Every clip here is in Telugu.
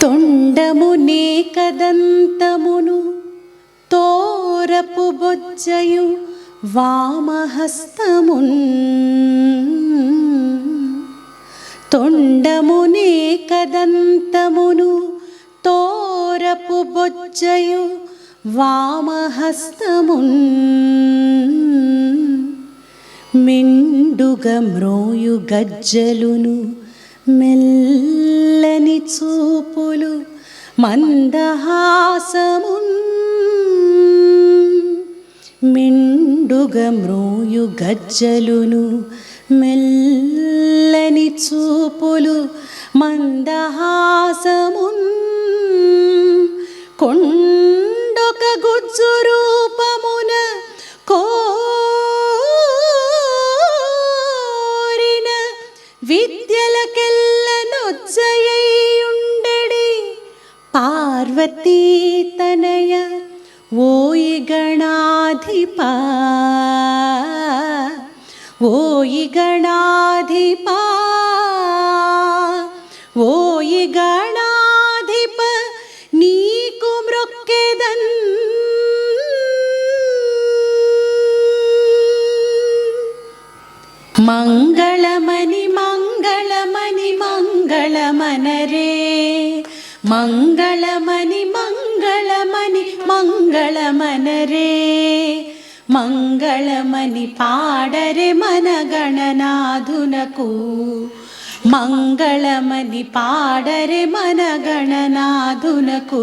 తొండమునే కదంతమును తోరపు బొజ్జయు వామహస్తమున్ తొండమునే కదంతమును తోరపు బొజ్జయు వామహస్తమున్ మిండుగ మ్రోయు గజ్జలును మెల్లని చూపులు మందహాసమున్ మిండుగ మ్రోయు గజ్జలును మెల్లని చూపులు మందహాసమున్ కొండొక గుజ్జు రూపమున కోరిన విద్యలకెల్లనొజ్జయ్యుండెడి పార్వతీ తనయ ఓయి గణాధిపా ఓయి గణాధిపా ఓయి గణాధిప నీకు మ్రొక్కెదన్ మంగళమని మంగళమని మంగళమనరే మంగళమని మంగళమని మంగళమనరే మంగళమని పాడరే మన గణనాథునకు మంగళమని పాడరే మన గణనాథునకు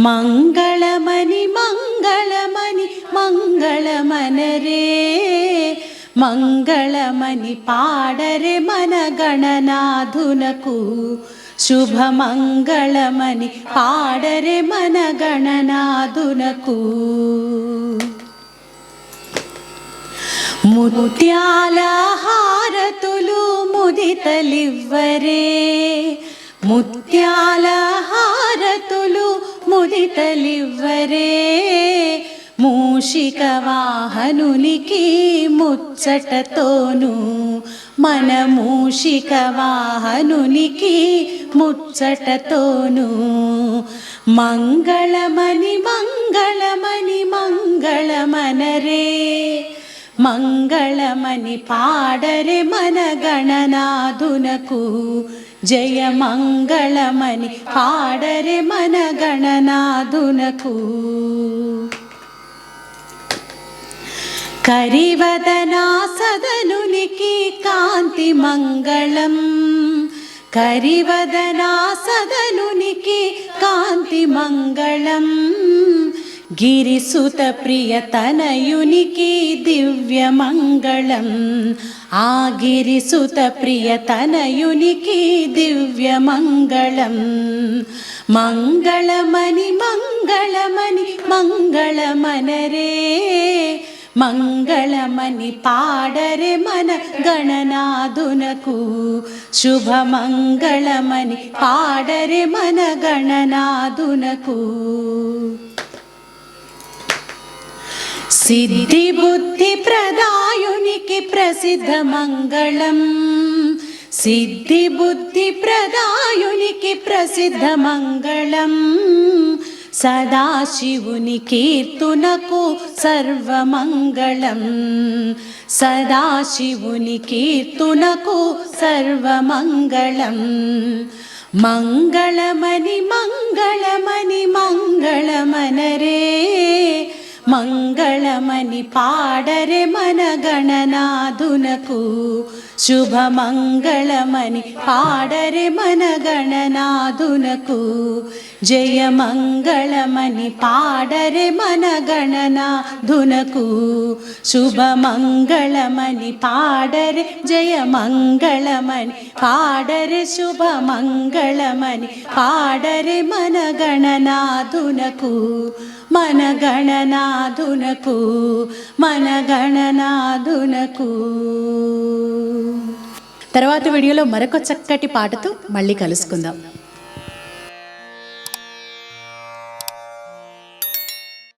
మంగళమని మంగళమని మంగళమనరే మంగళమని పాడరే మన గణనాథునకు శుభమంగళమని పాడరే మన గణనాథునకు ముత్యాల హారతులు ముదితలివ్వరే ముత్యాల హారతులు ముదితలివ్వరే మూషిక వాహనునికి ముచ్చటతోను మన మూషిక వాహనునికి ముచ్చటతోను మంగళమని మంగళమని మంగళమనరే మంగళమని పాడరే మన గణనాథునకు జయ మంగళమని పాడరే మన గణనాథునకు కరివదనా సదనునికి కాంతి మంగళం కరివదనా సదనునికి కాంతి మంగళం గిరిసుత ప్రియతనయునికి దివ్య మంగళం ఆ గిరిసుత ప్రియతనయునికి దివ్య మంగళం మంగళమని మంగళమని మంగళమనరే మంగళమని పాడరే మన గణనాథునకు శుభమంగళమని పాడరే మన గణనాథునకు సిద్ధి బుద్ధి ప్రదాయునికి ప్రసిద్ధ మంగళం సిద్ధి బుద్ధి ప్రదాయునికి ప్రసిద్ధ మంగళం సదాశివుని కీర్తునకు సర్వమంగళం సదాశివుని కీర్తునకు సర్వమంగళం మంగళమని మంగళమని మంగళమనరే మంగళమని పాడరే మన గణనాథునకు శుభమంగళమని పాడరే మన గణనాథునకు జయ మంగళమని పాడరే మన గణనాథునకు శుభమంగళమని పాడరే జయ మంగళమని పాడరే శుభమంగళమని పాడరే మన గణనాథునకు మన గణనాథునకు మన గణనాథునకు. తర్వాత వీడియోలో మరొక చక్కటి పాటతో మళ్ళీ కలుసుకుందాం.